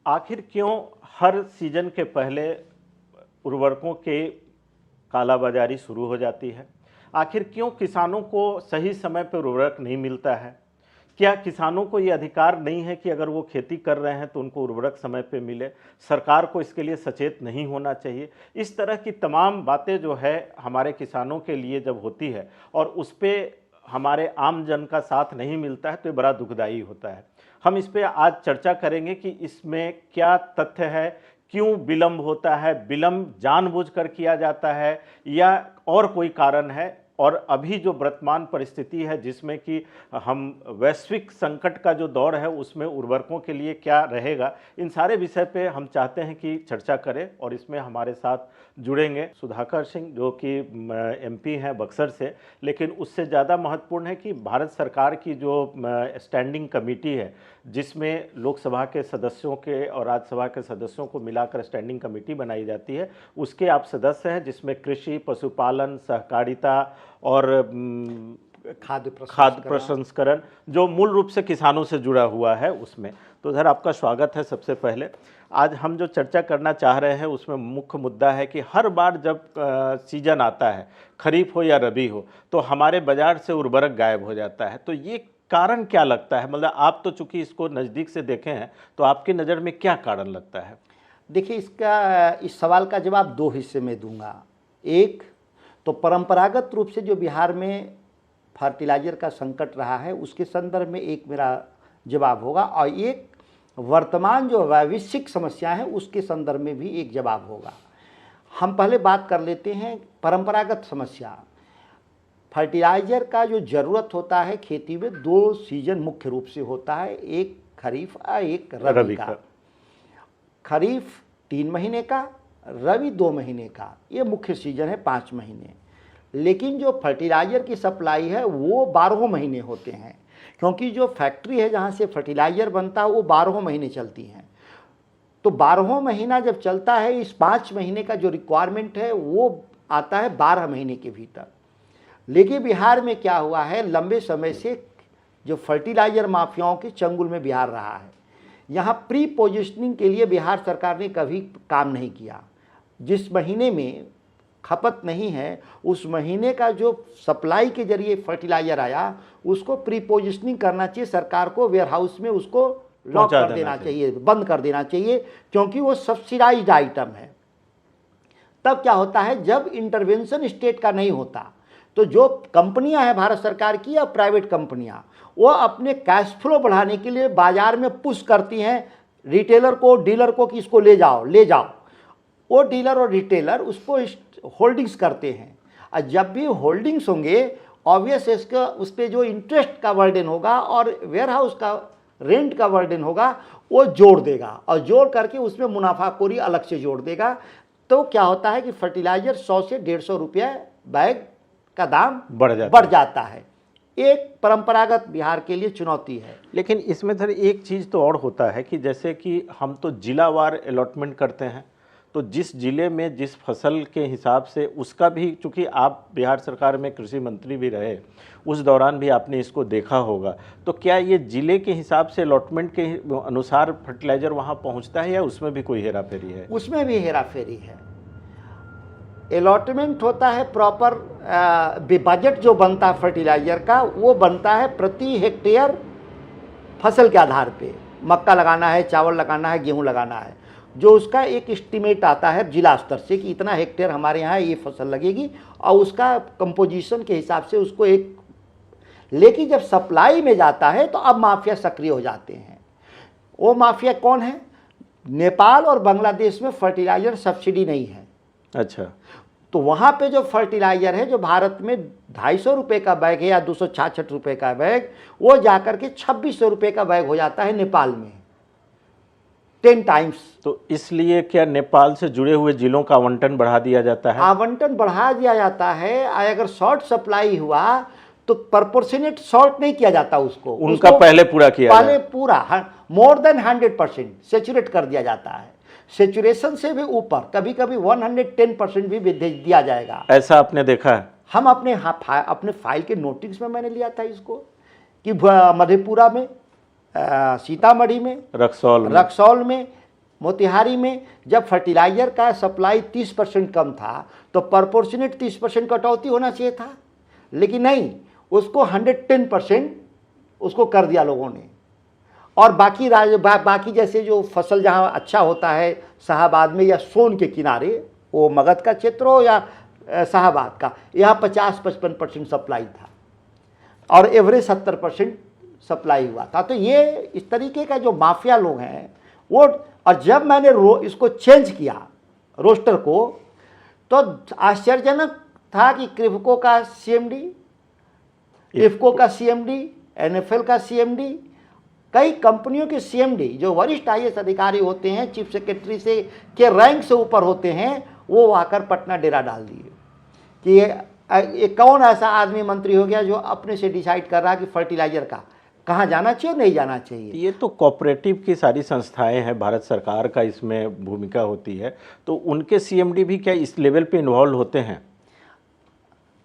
आखिर क्यों हर सीजन के पहले उर्वरकों के कालाबाजारी शुरू हो जाती है? आखिर क्यों किसानों को सही समय पर उर्वरक नहीं मिलता है? क्या किसानों को ये अधिकार नहीं है कि अगर वो खेती कर रहे हैं तो उनको उर्वरक समय पे मिले? सरकार को इसके लिए सचेत नहीं होना चाहिए? इस तरह की तमाम बातें जो है हमारे किसानों के लिए जब होती है और उस पर हमारे आम जन का साथ नहीं मिलता है तो ये बड़ा दुखदाई होता है। हम इस पर आज चर्चा करेंगे कि इसमें क्या तथ्य है, क्यों विलंब होता है, विलंब जानबूझकर किया जाता है या और कोई कारण है, और अभी जो वर्तमान परिस्थिति है जिसमें कि हम वैश्विक संकट का जो दौर है उसमें उर्वरकों के लिए क्या रहेगा, इन सारे विषय पे हम चाहते हैं कि चर्चा करें। और इसमें हमारे साथ जुड़ेंगे सुधाकर सिंह जो कि एमपी हैं बक्सर से, लेकिन उससे ज़्यादा महत्वपूर्ण है कि भारत सरकार की जो स्टैंडिंग कमेटी है जिसमें लोकसभा के सदस्यों के और राज्यसभा के सदस्यों को मिलाकर स्टैंडिंग कमेटी बनाई जाती है, उसके आप सदस्य हैं, जिसमें कृषि, पशुपालन, सहकारिता और खाद्य प्रसंस्करण जो मूल रूप से किसानों से जुड़ा हुआ है उसमें। तो सर आपका स्वागत है। सबसे पहले आज हम जो चर्चा करना चाह रहे हैं उसमें मुख्य मुद्दा है कि हर बार जब सीजन आता है, खरीफ हो या रबी हो, तो हमारे बाजार से उर्वरक गायब हो जाता है। तो ये कारण क्या लगता है? मतलब आप तो चूंकि इसको नज़दीक से देखे हैं, तो आपकी नज़र में क्या कारण लगता है? देखिए, इस सवाल का जवाब दो हिस्से में दूंगा। एक तो परंपरागत रूप से जो बिहार में फर्टिलाइज़र का संकट रहा है उसके संदर्भ में एक मेरा जवाब होगा, और एक वर्तमान जो वैश्विक समस्या है उसके संदर्भ में भी एक जवाब होगा। हम पहले बात कर लेते हैं परंपरागत समस्या। फर्टिलाइज़र का जो ज़रूरत होता है खेती में, दो सीजन मुख्य रूप से होता है, एक खरीफ और एक रबी का। खरीफ 3 महीने का, रबी 2 महीने का, ये मुख्य सीजन है 5 महीने। लेकिन जो फर्टिलाइज़र की सप्लाई है वो 12 महीने होते हैं, क्योंकि जो फैक्ट्री है जहाँ से फर्टिलाइज़र बनता है वो 12 महीने चलती हैं। तो 12 महीना जब चलता है, इस 5 महीने का जो रिक्वायरमेंट है वो आता है 12 महीने के भीतर। लेकिन बिहार में क्या हुआ है, लंबे समय से जो फर्टिलाइज़र माफियाओं के चंगुल में बिहार रहा है। यहाँ प्री पोजिशनिंग के लिए बिहार सरकार ने कभी काम नहीं किया। जिस महीने में खपत नहीं है उस महीने का जो सप्लाई के जरिए फर्टिलाइज़र आया उसको प्री पोजिशनिंग करना चाहिए सरकार को, वेयर हाउस में उसको लॉक कर देना चाहिए, बंद कर देना चाहिए, क्योंकि वो सब्सिडाइज्ड आइटम है। तब क्या होता है, जब इंटरवेंशन स्टेट का नहीं होता तो जो कंपनियां हैं भारत सरकार की या प्राइवेट कंपनियां, वो अपने कैश फ्लो बढ़ाने के लिए बाजार में पुश करती हैं रिटेलर को, डीलर को कि इसको ले जाओ ले जाओ। वो डीलर और रिटेलर उसको होल्डिंग्स करते हैं, और जब भी होल्डिंग्स होंगे ऑब्वियस इसका उस पर जो इंटरेस्ट का बर्डन होगा और वेयर हाउस का रेंट का बर्डन होगा वो जोड़ देगा, और जोड़ करके उसमें मुनाफाखोरी अलग से जोड़ देगा। तो क्या होता है कि फर्टिलाइज़र 100 से 150 रुपया बैग का दाम बढ़ जाता है। एक परंपरागत बिहार के लिए चुनौती है। लेकिन इसमें सर एक चीज़ तो और होता है कि जैसे कि हम तो जिलावार अलॉटमेंट करते हैं, तो जिस जिले में जिस फसल के हिसाब से उसका भी, चूँकि आप बिहार सरकार में कृषि मंत्री भी रहे, उस दौरान भी आपने इसको देखा होगा, तो क्या ये जिले के हिसाब से अलॉटमेंट के अनुसार फर्टिलाइज़र वहाँ पहुँचता है या उसमें भी कोई हेरा फेरी है? उसमें भी हेरा फेरी है। अलॉटमेंट होता है प्रॉपर, बजट जो बनता है फर्टिलाइज़र का वो बनता है प्रति हेक्टेयर फसल के आधार पे। मक्का लगाना है, चावल लगाना है, गेहूं लगाना है, जो उसका एक एस्टीमेट आता है जिला स्तर से कि इतना हेक्टेयर हमारे यहाँ ये फसल लगेगी, और उसका कंपोजिशन के हिसाब से उसको एक। लेकिन जब सप्लाई में जाता है तो अब माफिया सक्रिय हो जाते हैं। वो माफिया कौन है? नेपाल और बांग्लादेश में फर्टिलाइज़र सब्सिडी नहीं है। अच्छा, तो वहाँ पे जो फर्टिलाइज़र है जो भारत में 250 रुपये का बैग है या 266 रुपये का बैग, वो जाकर के 2600 रुपये का बैग हो जाता है नेपाल में, 10 टाइम्स। तो इसलिए क्या नेपाल से जुड़े हुए जिलों का आवंटन बढ़ा दिया जाता है? आवंटन बढ़ा दिया जाता है। अगर शॉर्ट सप्लाई हुआ तो प्रोपोर्शनेट शॉर्ट नहीं किया जाता, उसको पहले पूरा किया, पहले पूरा मोर देन 100% सेचुरेट कर दिया जाता है। सेचुरेशन से भी ऊपर कभी कभी 110% भी दिया जाएगा। ऐसा आपने देखा है? हम अपने फाइल के नोटिस में मैंने लिया था इसको कि मधेपुरा में, सीतामढ़ी में, रक्सौल में मोतिहारी में जब फर्टिलाइजर का सप्लाई 30% कम था तो प्रोपोर्शनेट 30% कटौती होना चाहिए था, लेकिन नहीं, उसको 110% उसको कर दिया लोगों ने। और बाकी जैसे जो फसल जहाँ अच्छा होता है शाहाबाद में या सोन के किनारे, वो मगध का क्षेत्र हो या शाहाबाद का, यहाँ 50-55% सप्लाई था और एवरेज 70% सप्लाई हुआ था। तो ये इस तरीके का जो माफिया लोग हैं वो, और जब मैंने इसको चेंज किया रोस्टर को, तो आश्चर्यजनक था कि क्रिप्को का सीएमडी, इफ्को का सीएमडी, एनएफएल का सीएमडी, कई कंपनियों के सीएमडी जो वरिष्ठ आईएएस अधिकारी होते हैं, चीफ सेक्रेटरी से के रैंक से ऊपर होते हैं, वो आकर पटना डेरा डाल दिए कि ये कौन ऐसा आदमी मंत्री हो गया जो अपने से डिसाइड कर रहा है कि फर्टिलाइजर का कहाँ जाना चाहिए और नहीं जाना चाहिए। ये तो कोऑपरेटिव की सारी संस्थाएं हैं, भारत सरकार का इसमें भूमिका होती है, तो उनके सीएमडी भी क्या इस लेवल पे इन्वॉल्व होते हैं?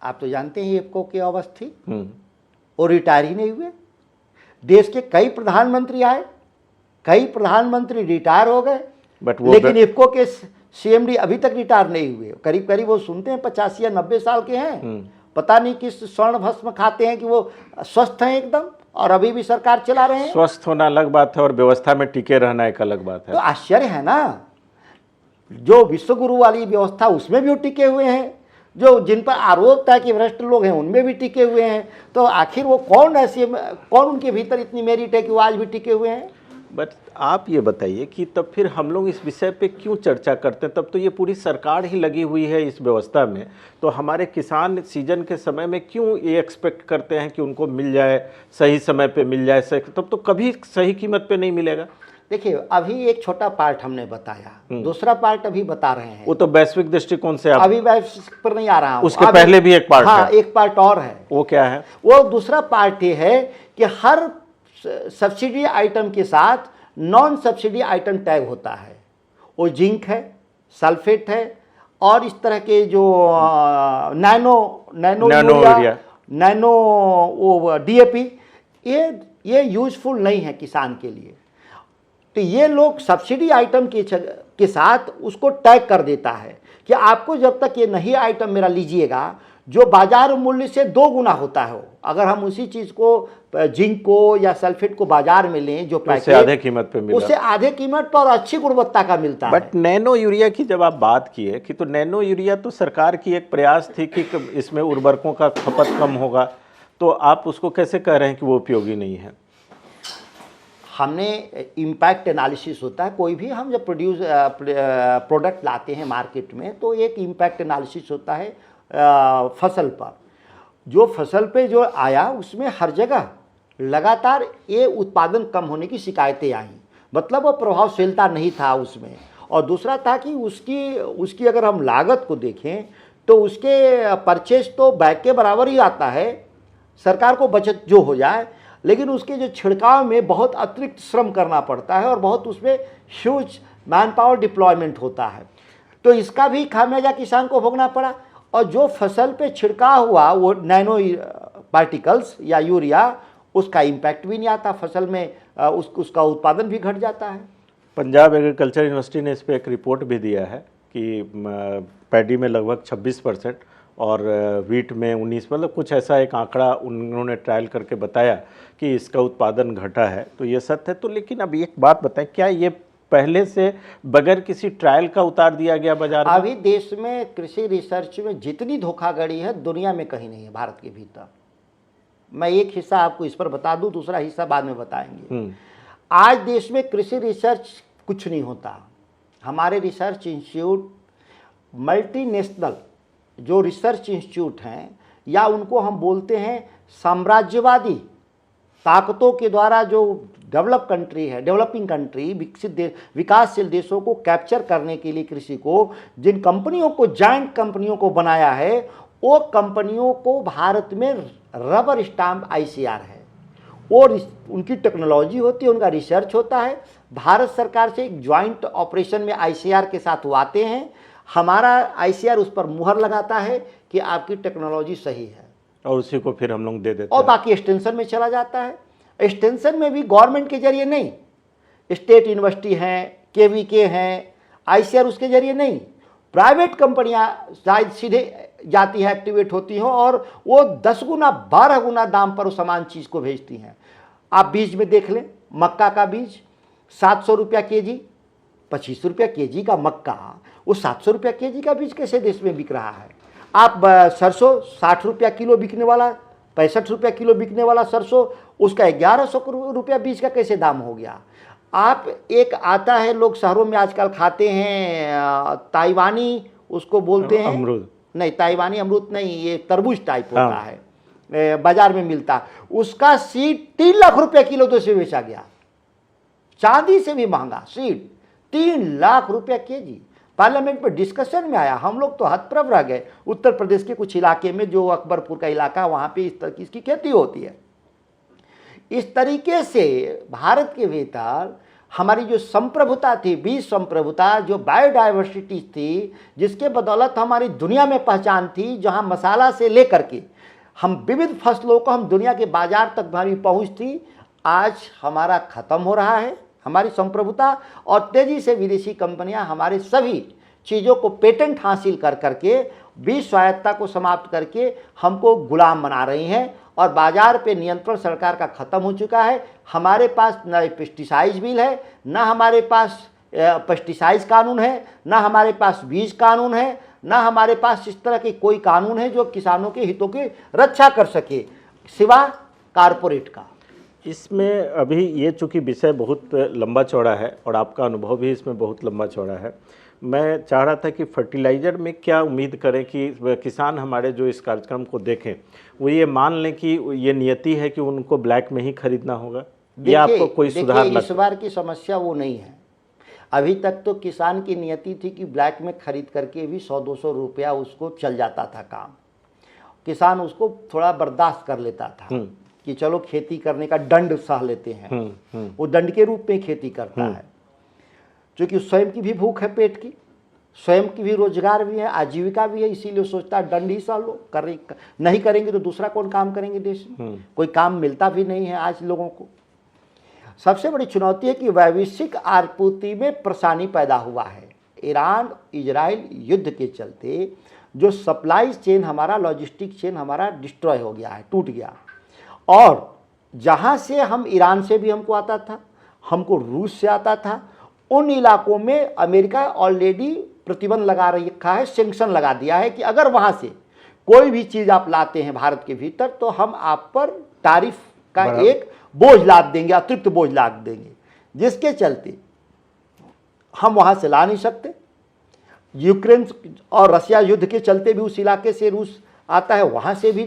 आप तो जानते हैं इफ्को की अवस्थी, वो रिटायर ही नहीं हुए। देश के कई प्रधानमंत्री आए, कई प्रधानमंत्री रिटायर हो गए, लेकिन इफ्को के सीएमडी अभी तक रिटायर नहीं हुए। करीब करीब वो सुनते हैं 85 या 90 साल के हैं, पता नहीं किस स्वर्ण भस्म खाते हैं कि वो स्वस्थ हैं एकदम और अभी भी सरकार चला रहे हैं। स्वस्थ होना अलग बात है और व्यवस्था में टिके रहना एक अलग बात है। तो आश्चर्य है ना, जो विश्व गुरु वाली व्यवस्था उसमें भी वो टिके हुए हैं, जो जिन पर आरोप था कि भ्रष्ट लोग हैं उनमें भी टिके हुए हैं। तो आखिर वो कौन उनके भीतर इतनी मेरिट है कि वो आज भी टिके हुए हैं? बट आप ये बताइए कि तब फिर हम लोग इस विषय पे क्यों चर्चा करते हैं? तब तो ये पूरी सरकार ही लगी हुई है इस व्यवस्था में, तो हमारे किसान सीजन के समय में क्यों ये एक्सपेक्ट करते हैं कि उनको मिल जाए, सही समय पे मिल जाए, तब तो कभी सही कीमत पे नहीं मिलेगा। देखिए, अभी एक छोटा पार्ट हमने बताया, दूसरा पार्ट अभी बता रहे हैं। वो तो वैश्विक दृष्टिकोण से अभी वैश्विक पर नहीं आ रहा हूं, उसके पहले भी एक पार्ट है। एक पार्ट और है। वो क्या है? वो दूसरा पार्ट ये है कि हर सब्सिडी आइटम के साथ नॉन सब्सिडी आइटम टैग होता है। वो जिंक है, सल्फेट है और इस तरह के जो नैनो यूरिया, नैनो वो डीएपी, ये यूजफुल नहीं है किसान के लिए। तो ये लोग सब्सिडी आइटम के साथ उसको टैग कर देता है कि आपको जब तक ये नहीं आइटम मेरा लीजिएगा, जो बाजार मूल्य से 2 गुना होता है, अगर हम उसी चीज़ को, जिंक को या सल्फेट को बाजार में लें जो पैकेट, आधे कीमत पे मिला, उससे आधे कीमत पर अच्छी गुणवत्ता का मिलता है। बट नैनो यूरिया की जब आप बात किए कि, तो नैनो यूरिया तो सरकार की एक प्रयास थी कि इसमें उर्वरकों का खपत कम होगा, तो आप उसको कैसे कह रहे हैं कि वो उपयोगी नहीं है? हमने इम्पैक्ट एनालिसिस होता है, कोई भी हम जब प्रोडक्ट लाते हैं मार्केट में, तो एक इम्पैक्ट एनालिसिस होता है फसल पर। जो फसल पे जो आया उसमें हर जगह लगातार ये उत्पादन कम होने की शिकायतें आई, मतलब वो प्रभावशीलता नहीं था उसमें। और दूसरा था कि उसकी अगर हम लागत को देखें तो उसके परचेज तो बैग के बराबर ही आता है, सरकार को बचत जो हो जाए, लेकिन उसके जो छिड़काव में बहुत अतिरिक्त श्रम करना पड़ता है और बहुत उसमें ह्यूज मैन पावर डिप्लॉयमेंट होता है। तो इसका भी खामियाजा किसान को भोगना पड़ा। और जो फसल पे छिड़काव हुआ वो नैनो पार्टिकल्स या यूरिया, उसका इम्पैक्ट भी नहीं आता फसल में, उसका उत्पादन भी घट जाता है। पंजाब एग्रीकल्चर यूनिवर्सिटी ने इस पर एक रिपोर्ट भी दिया है कि पैडी में लगभग 26% और वीट में 19, मतलब कुछ ऐसा एक आंकड़ा उन्होंने ट्रायल करके बताया कि इसका उत्पादन घटा है। तो ये सत्य है। तो लेकिन अब एक बात बताएं, क्या ये पहले से बगैर किसी ट्रायल का उतार दिया गया बाजार में? अभी देश में कृषि रिसर्च में जितनी धोखाधड़ी है दुनिया में कहीं नहीं है, भारत के भीतर। मैं एक हिस्सा आपको इस पर बता दूं, दूसरा हिस्सा बाद में बताएंगे। आज देश में कृषि रिसर्च कुछ नहीं होता। हमारे रिसर्च इंस्टीट्यूट मल्टीनेशनल जो रिसर्च इंस्टीट्यूट हैं, या उनको हम बोलते हैं साम्राज्यवादी ताकतों के द्वारा जो डेवलपिंग कंट्री, विकासशील देशों को कैप्चर करने के लिए कृषि को, जिन कंपनियों को, जायंट कंपनियों को बनाया है, वो कंपनियों को भारत में रबर स्टाम्प आईसीआर है। और उनकी टेक्नोलॉजी होती है, उनका रिसर्च होता है। भारत सरकार से एक ज्वाइंट ऑपरेशन में आईसीआर के साथ वो आते हैं, हमारा आईसीआर उस पर मुहर लगाता है कि आपकी टेक्नोलॉजी सही है, और उसी को फिर हम लोग दे देते हैं और बाकी एक्सटेंशन में चला जाता है। एक्सटेंशन में भी गवर्नमेंट के जरिए नहीं, स्टेट यूनिवर्सिटी हैं KVK हैं, ICR उसके जरिए नहीं, प्राइवेट कंपनियां शायद सीधे जाती है, एक्टिवेट होती हैं और वो 10 गुना 12 गुना दाम पर उस समान चीज़ को भेजती हैं। आप बीज में देख लें, मक्का का बीज 700 रुपया केजी, 25 रुपया केजी का मक्का, वो 700 रुपया केजी का बीज कैसे देश में बिक रहा है? आप सरसों 60 रुपया किलो बिकने वाला, 65 रुपया किलो बिकने वाला सरसों, उसका 1100 रुपया बीज का कैसे दाम हो गया? आप एक आता है, लोग शहरों में आजकल खाते हैं ताइवानी, उसको बोलते हैं अमरूद, नहीं ताइवानी अमरूद नहीं, ये तरबूज टाइप होता है, बाजार में मिलता है, उसका सीड 3 लाख रुपया किलो तो से बेचा गया, चांदी से भी महंगा सीड 3 लाख रुपया केजी। पार्लियामेंट में डिस्कशन में आया, हम लोग तो हतप्रभ रह गए। उत्तर प्रदेश के कुछ इलाके में, जो अकबरपुर का इलाका, वहाँ पे इस तरह की इसकी खेती होती है। इस तरीके से भारत के भीतर हमारी जो संप्रभुता थी, बीज संप्रभुता, जो बायोडाइवर्सिटी थी, जिसके बदौलत हमारी दुनिया में पहचान थी, जहाँ मसाला से लेकर के हम विविध फसलों को हम दुनिया के बाजार तक हमारी पहुँच थी, आज हमारा ख़त्म हो रहा है हमारी संप्रभुता। और तेज़ी से विदेशी कंपनियां हमारे सभी चीज़ों को पेटेंट हासिल कर करके, बीज स्वायत्तता को समाप्त करके हमको गुलाम बना रही हैं और बाजार पे नियंत्रण सरकार का ख़त्म हो चुका है। हमारे पास न पेस्टिसाइड बिल है, न हमारे पास पेस्टिसाइड कानून है, न हमारे पास बीज कानून है, न हमारे पास इस तरह के कोई कानून है जो किसानों के हितों की रक्षा कर सके, सिवा कारपोरेट का। इसमें अभी ये चूँकि विषय बहुत लंबा चौड़ा है और आपका अनुभव भी इसमें बहुत लंबा चौड़ा है, मैं चाह रहा था कि फर्टिलाइज़र में क्या उम्मीद करें कि किसान हमारे जो इस कार्यक्रम को देखें वो ये मान लें कि ये नियति है कि उनको ब्लैक में ही खरीदना होगा, या आपको कोई सुधार लगता है? इस बार की समस्या वो नहीं है। अभी तक तो किसान की नियति थी कि ब्लैक में खरीद करके भी 100-200 रुपया उसको चल जाता था काम, किसान उसको थोड़ा बर्दाश्त कर लेता था कि चलो खेती करने का दंड सह लेते हैं, वो दंड के रूप में खेती करता है, क्योंकि स्वयं की भी भूख है, पेट की, स्वयं की भी रोजगार भी है, आजीविका भी है, इसीलिए सोचता है दंड ही सह लो, नहीं करेंगे तो दूसरा कौन काम करेंगे देश में? कोई काम मिलता भी नहीं है आज लोगों को। सबसे बड़ी चुनौती है कि वैश्विक आपूर्ति में परेशानी पैदा हुआ है। ईरान इजराइल युद्ध के चलते जो सप्लाई चेन हमारा, लॉजिस्टिक चेन हमारा डिस्ट्रॉय हो गया है, टूट गया। और जहाँ से हम, ईरान से भी हमको आता था, हमको रूस से आता था, उन इलाकों में अमेरिका ऑलरेडी प्रतिबंध लगा रखा है, सैंक्शन लगा दिया है कि अगर वहाँ से कोई भी चीज़ आप लाते हैं भारत के भीतर तो हम आप पर तारीफ का एक बोझ लाद देंगे, अतिरिक्त बोझ लाद देंगे, जिसके चलते हम वहाँ से ला नहीं सकते। यूक्रेन और रसिया युद्ध के चलते भी उस इलाके से रूस आता है, वहाँ से भी,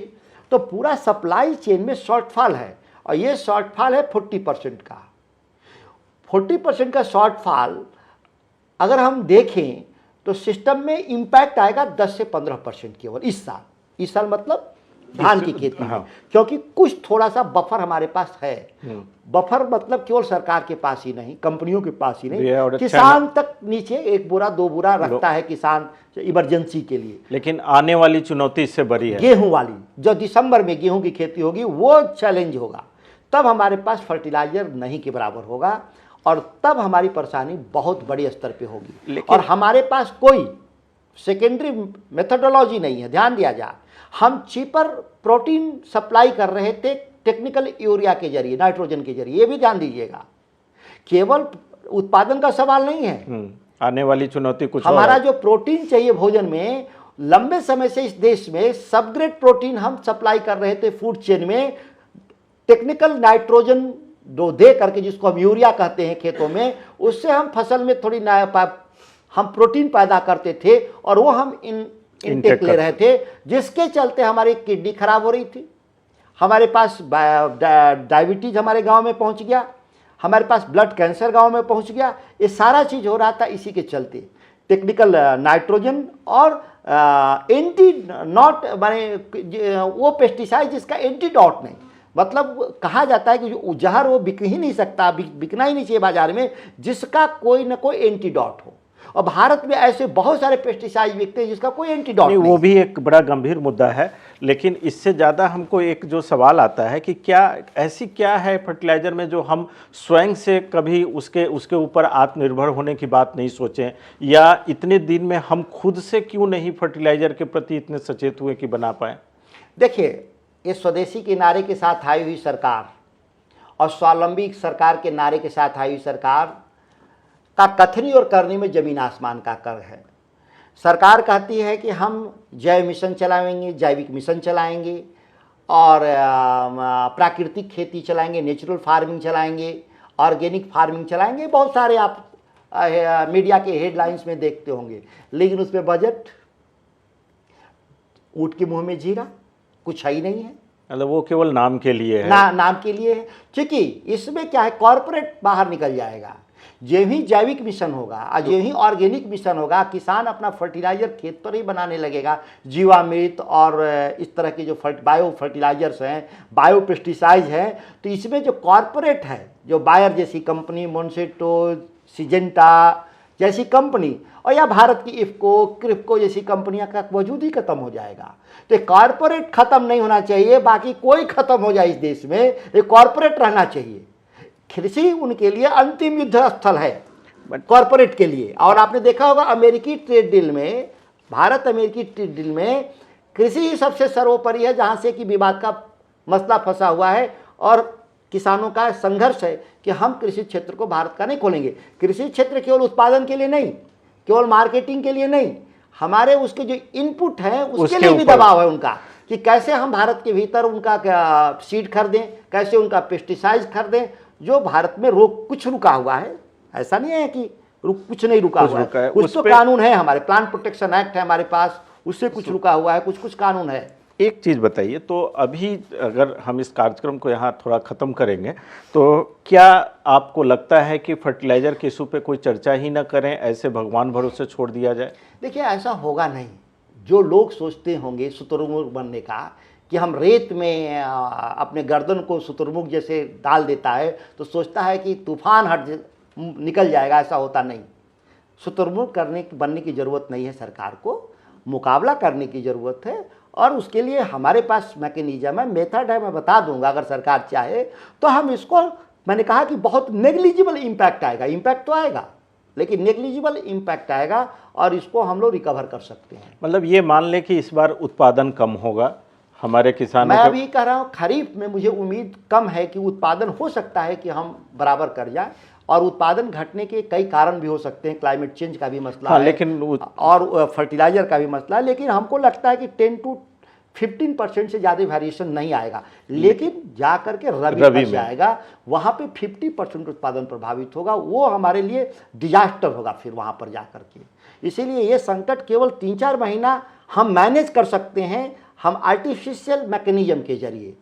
तो पूरा सप्लाई चेन में शॉर्टफॉल है। और ये शॉर्टफॉल है 40% का। 40% का शॉर्टफॉल अगर हम देखें तो सिस्टम में इम्पैक्ट आएगा 10 से 15% केवल इस साल मतलब धान की खेती में, क्योंकि कुछ थोड़ा सा बफर हमारे पास है। बफर मतलब केवल सरकार के पास ही नहीं, कंपनियों के पास ही नहीं, किसान तक नीचे 1 बोरा 2 बोरा रखता है किसान इमरजेंसी के लिए। लेकिन आने वाली चुनौती इससे बड़ी है, गेहूं वाली। जो दिसंबर में गेहूं की खेती होगी वो चैलेंज होगा, तब हमारे पास फर्टिलाइजर नहीं के बराबर होगा और तब हमारी परेशानी बहुत बड़ी स्तर पे होगी। और हमारे पास कोई सेकेंडरी मेथोडोलॉजी नहीं है। ध्यान दिया जाए, हम चीपर प्रोटीन सप्लाई कर रहे थे टेक्निकल यूरिया के जरिए, नाइट्रोजन के जरिए, ये भी ध्यान दीजिएगा। केवल उत्पादन का सवाल नहीं है, आने वाली चुनौती कुछ हमारा जो प्रोटीन चाहिए भोजन में, लंबे समय से इस देश में सबग्रेड प्रोटीन हम सप्लाई कर रहे थे फूड चेन में, टेक्निकल नाइट्रोजन दो दे करके, जिसको हम यूरिया कहते हैं खेतों में, उससे हम फसल में थोड़ी हम प्रोटीन पैदा करते थे और वो हम इनटेक ले रहे थे, जिसके चलते हमारी किडनी खराब हो रही थी, हमारे पास डायबिटीज हमारे गांव में पहुंच गया, हमारे पास ब्लड कैंसर गांव में पहुंच गया। ये सारा चीज़ हो रहा था इसी के चलते। टेक्निकल नाइट्रोजन और एंटी नॉट माने वो पेस्टिसाइड जिसका एंटीडॉट नहीं, मतलब कहा जाता है कि जो जहर वो बिक ही नहीं सकता, बिकना ही नहीं चाहिए बाजार में, जिसका कोई ना कोई एंटीडॉट हो। और भारत में ऐसे बहुत सारे पेस्टिसाइड बिकते हैं जिसका कोई एंटीडॉट नहीं। वो भी एक बड़ा गंभीर मुद्दा है। लेकिन इससे ज़्यादा हमको एक जो सवाल आता है कि क्या ऐसी क्या है फर्टिलाइज़र में जो हम स्वयं से कभी उसके उसके ऊपर आत्मनिर्भर होने की बात नहीं सोचें, या इतने दिन में हम खुद से क्यों नहीं फर्टिलाइज़र के प्रति इतने सचेत हुए कि बना पाएँ? देखिए, ये स्वदेशी के नारे के साथ आई हुई सरकार और स्वावलंबी सरकार के नारे के साथ आई हुई सरकार का कथनी और करनी में जमीन आसमान का कर है। सरकार कहती है कि हम जैव मिशन चलाएंगे, जैविक मिशन चलाएंगे और प्राकृतिक खेती चलाएंगे, नेचुरल फार्मिंग चलाएंगे, ऑर्गेनिक फार्मिंग चलाएंगे। बहुत सारे आप मीडिया के हेडलाइंस में देखते होंगे, लेकिन उसमें बजट ऊँट के मुंह में जीरा, कुछ है ही नहीं है। मतलब वो केवल नाम के लिए है, नाम के लिए है। क्योंकि इसमें क्या है, कॉर्पोरेट बाहर निकल जाएगा। जो ही जैविक मिशन होगा और जो ही ऑर्गेनिक मिशन होगा, किसान अपना फर्टिलाइजर खेत पर ही बनाने लगेगा। जीवामृत और इस तरह के जो बायो फर्टिलाइजर्स हैं, बायो पेस्टिसाइड हैं, तो इसमें जो कॉर्पोरेट है, जो बायर जैसी कंपनी, मोन्सेंटो, सिजेंटा जैसी कंपनी, और या भारत की इफ्को, क्रिप्को जैसी कंपनियां का वजूद ही खत्म हो जाएगा। तो कॉर्पोरेट खत्म नहीं होना चाहिए, बाकी कोई खत्म हो जाए इस देश में, ये कॉर्पोरेट रहना चाहिए। कृषि उनके लिए अंतिम युद्ध स्थल है, कॉर्पोरेट के लिए। और आपने देखा होगा अमेरिकी ट्रेड डील में, भारत अमेरिकी ट्रेड डील में कृषि ही सबसे सर्वोपरि है, जहाँ से कि विवाद का मसला फंसा हुआ है और किसानों का संघर्ष है कि हम कृषि क्षेत्र को भारत का नहीं खोलेंगे। कृषि क्षेत्र केवल उत्पादन के लिए नहीं, केवल मार्केटिंग के लिए नहीं, हमारे उसके जो इनपुट है उसके लिए भी दबाव है उनका, कि कैसे हम भारत के भीतर उनका सीड खरीदें, कैसे उनका पेस्टिसाइड खरीदें, जो भारत में कुछ रुका हुआ है। ऐसा नहीं है कि कुछ नहीं रुका हुआ है, कुछ तो कानून है, हमारे प्लांट प्रोटेक्शन एक्ट है हमारे पास, उससे कुछ रुका हुआ है, कुछ कानून है। एक चीज़ बताइए, तो अभी अगर हम इस कार्यक्रम को यहाँ थोड़ा ख़त्म करेंगे, तो क्या आपको लगता है कि फर्टिलाइज़र के इशू पे कोई चर्चा ही ना करें, ऐसे भगवान भरोसे छोड़ दिया जाए? देखिए, ऐसा होगा नहीं। जो लोग सोचते होंगे शुतुरमुर्ग बनने का, कि हम रेत में अपने गर्दन को शुतुरमुर्ग जैसे डाल देता है तो सोचता है कि तूफान निकल जाएगा, ऐसा होता नहीं। शुतुरमुर्ग बनने की ज़रूरत नहीं है, सरकार को मुकाबला करने की ज़रूरत है, और उसके लिए हमारे पास मैकेनिज्म है, मेथड है। मैं बता दूंगा, अगर सरकार चाहे तो हम इसको, मैंने कहा कि बहुत नेग्लिजिबल इम्पैक्ट आएगा, इम्पैक्ट तो आएगा लेकिन नेग्लिजिबल इम्पैक्ट आएगा, और इसको हम लोग रिकवर कर सकते हैं। मतलब ये मान लें कि इस बार उत्पादन कम होगा हमारे किसानों मैं अभी कह रहा हूँ, खरीफ में मुझे उम्मीद कम है कि उत्पादन हो सकता है कि हम बराबर कर जाए, और उत्पादन घटने के कई कारण भी हो सकते हैं, क्लाइमेट चेंज का भी मसला है, लेकिन और फर्टिलाइजर का भी मसला है। लेकिन हमको लगता है कि 10 to 15% से ज़्यादा वेरिएशन नहीं आएगा, लेकिन जा करके रबी में आएगा, वहाँ पे 50% उत्पादन प्रभावित होगा। वो हमारे लिए डिजास्टर होगा फिर वहाँ पर जा करके। इसीलिए ये संकट केवल 3-4 महीना हम मैनेज कर सकते हैं। हम आर्टिफिशियल मैकेनिज्म के जरिए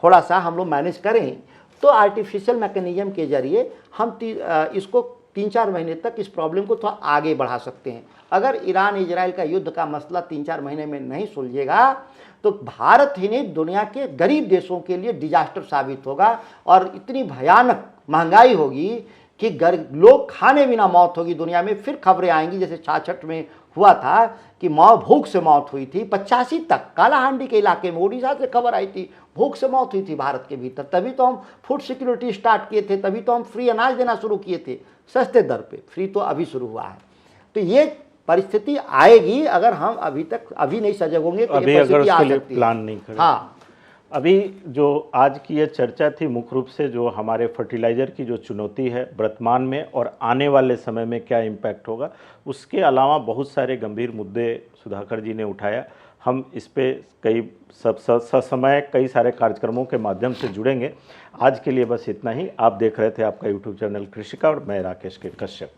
थोड़ा सा हम लोग मैनेज करें, तो आर्टिफिशियल मैकेनिज्म के जरिए हम इसको 3-4 महीने तक इस प्रॉब्लम को थोड़ा आगे बढ़ा सकते हैं। अगर ईरान इजराइल का युद्ध का मसला 3-4 महीने में नहीं सुलझेगा तो भारत ही नहीं, दुनिया के गरीब देशों के लिए डिजास्टर साबित होगा, और इतनी भयानक महंगाई होगी कि लोग खाने बिना मौत होगी दुनिया में। फिर खबरें आएंगी जैसे 66 में हुआ था कि भूख से मौत हुई थी 85 तक, कालाहांडी के इलाके में, उड़ीसा से खबर आई थी, भूख से मौत हुई थी भारत के भीतर। तभी तो हम फूड सिक्योरिटी स्टार्ट किए थे, तभी तो हम फ्री अनाज देना शुरू किए थे सस्ते दर पे। फ्री तो अभी शुरू हुआ है। तो ये परिस्थिति आएगी, अगर हम अभी नहीं सजग होंगे तो अभी अगर उसके लिए प्लान नहीं करें। हाँ, अभी जो आज की ये चर्चा थी मुख्य रूप से जो हमारे फर्टिलाइज़र की जो चुनौती है वर्तमान में और आने वाले समय में क्या इम्पैक्ट होगा, उसके अलावा बहुत सारे गंभीर मुद्दे सुधाकर जी ने उठाया। हम इस पे कई समय कई सारे कार्यक्रमों के माध्यम से जुड़ेंगे। आज के लिए बस इतना ही। आप देख रहे थे आपका यूट्यूब चैनल कृषि का, और मैं राकेश के कश्यप।